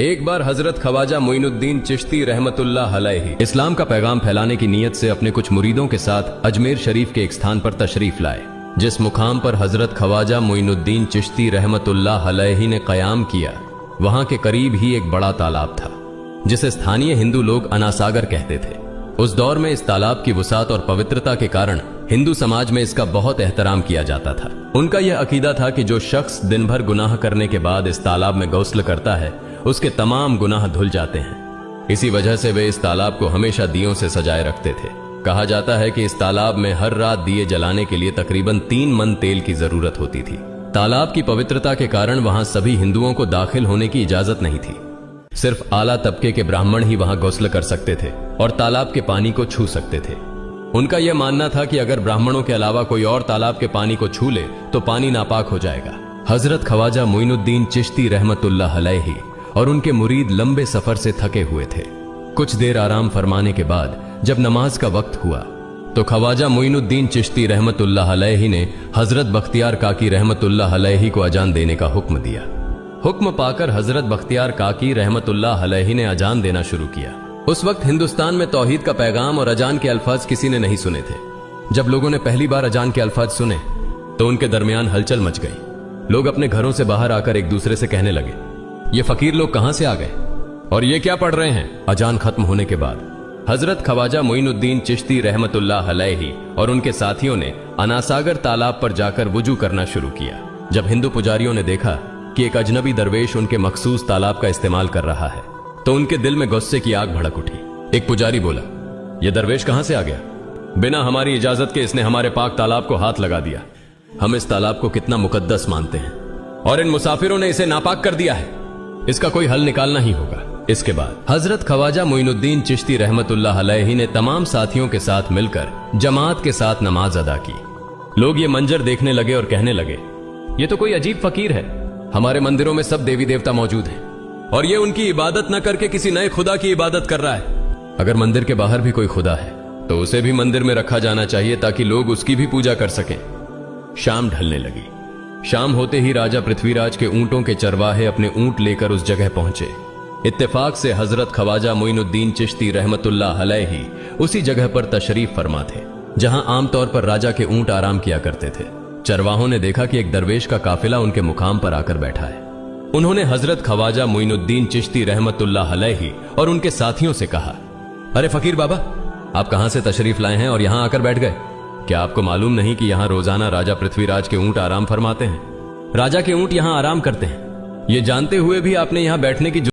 एक बार हजरत ख्वाजा मोइनुद्दीन चिश्ती रहमतुल्लाह अलैहि इस्लाम का पैगाम फैलाने की नीयत से अपने कुछ मुरीदों के साथ अजमेर शरीफ के एक स्थान पर तशरीफ लाए। जिस मुकाम पर हजरत ख्वाजा मोइनुद्दीन चिश्ती रहमतुल्लाह अलैहि ने कयाम किया, वहां के करीब ही एक बड़ा तालाब था जिसे स्थानीय हिंदू लोग अनासागर कहते थे। उस दौर में इस तालाब की वसात और पवित्रता के कारण हिंदू समाज में इसका बहुत एहतराम किया जाता था। उनका यह अकीदा था कि जो शख्स दिन भर गुनाह करने के बाद इस तालाब में गौस्ल करता है, उसके तमाम गुनाह धुल जाते हैं। इसी वजह से वे इस तालाब को हमेशा दियों से सजाए रखते थे। कहा जाता है कि इस तालाब में हर रात दिए जलाने के लिए तकरीबन 3 मन तेल की जरूरत होती थी। तालाब की पवित्रता के कारण वहां सभी हिंदुओं को दाखिल होने की इजाजत नहीं थी। सिर्फ आला तबके के ब्राह्मण ही वहां गौस्ल कर सकते थे और तालाब के पानी को छू सकते थे। उनका यह मानना था कि अगर ब्राह्मणों के अलावा कोई और तालाब के पानी को छू ले तो पानी नापाक हो जाएगा। हजरत ख्वाजा मोइनुद्दीन चिश्ती रहमतुल्लाह अलैहि और उनके मुरीद लंबे सफर से थके हुए थे। कुछ देर आराम फरमाने के बाद जब नमाज का वक्त हुआ तो ख्वाजा मोइनुद्दीन चिश्ती रहमतुल्लाह अलैहि ने हजरत बख्तियार काकी रहमतुल्लाह अलैहि को अजान देने का हुक्म दिया। हुक्म पाकर हजरत बख्तियार काकी रहमतुल्लाह अलैहि ने अजान देना शुरू किया। उस वक्त हिंदुस्तान में तौहीद का पैगाम और अजान के अल्फाज किसी ने नहीं सुने थे। जब लोगों ने पहली बार अजान के अल्फाज सुने तो उनके दरमियान हलचल मच गई। लोग अपने घरों से बाहर आकर एक दूसरे से कहने लगे, ये फकीर लोग कहां से आ गए और ये क्या पढ़ रहे हैं। अजान खत्म होने के बाद हजरत ख्वाजा मोइनुद्दीन चिश्ती रहमतुल्लाह अलैहि और उनके साथियों ने अनासागर तालाब पर जाकर वुजू करना शुरू किया। जब हिंदू पुजारियों ने देखा कि एक अजनबी दरवेश उनके मखसूस तालाब का इस्तेमाल कर रहा है तो उनके दिल में गुस्से की आग भड़क उठी। एक पुजारी बोला, यह दरवेश कहां से आ गया? बिना हमारी इजाजत के इसने हमारे पाक तालाब को हाथ लगा दिया। हम इस तालाब को कितना मुकद्दस मानते हैं और इन मुसाफिरों ने इसे नापाक कर दिया है। इसका कोई हल निकालना ही होगा। इसके बाद हजरत ख्वाजा मोइनुद्दीन चिश्ती रहमतुल्लाह अलैहि ने तमाम साथियों के साथ मिलकर जमात के साथ नमाज अदा की। लोग ये मंजर देखने लगे और कहने लगे, ये तो कोई अजीब फकीर है। हमारे मंदिरों में सब देवी देवता मौजूद हैं और ये उनकी इबादत न करके किसी नए खुदा की इबादत कर रहा है। अगर मंदिर के बाहर भी कोई खुदा है तो उसे भी मंदिर में रखा जाना चाहिए ताकि लोग उसकी भी पूजा कर सकें। शाम ढलने लगी। शाम होते ही राजा पृथ्वीराज के ऊंटों के चरवाहे अपने ऊंट लेकर उस जगह पहुंचे। इत्तेफाक से हजरत ख्वाजा मोइनुद्दीन चिश्ती रहमतुल्लाह अलैहि उसी जगह पर तशरीफ फरमा थे जहां आमतौर पर राजा के ऊंट आराम किया करते थे। चरवाहों ने देखा कि एक दरवेश का काफिला उनके मुकाम पर आकर बैठा है। उन्होंने हजरत ख्वाजा मोइनुद्दीन चिश्ती रहमतुल्लाह अलैहि और उनके साथियों से कहा, अरे फकीर बाबा, आप कहां से तशरीफ लाए हैं और यहां आकर बैठ गए? क्या आपको मालूम नहीं कि यहां रोजाना राजा पृथ्वीराज के ऊंट आराम फरमाते हैं? राजा के ऊंट यहां आराम करते हैं। ये जानते हुए भी आपने यहां बैठने की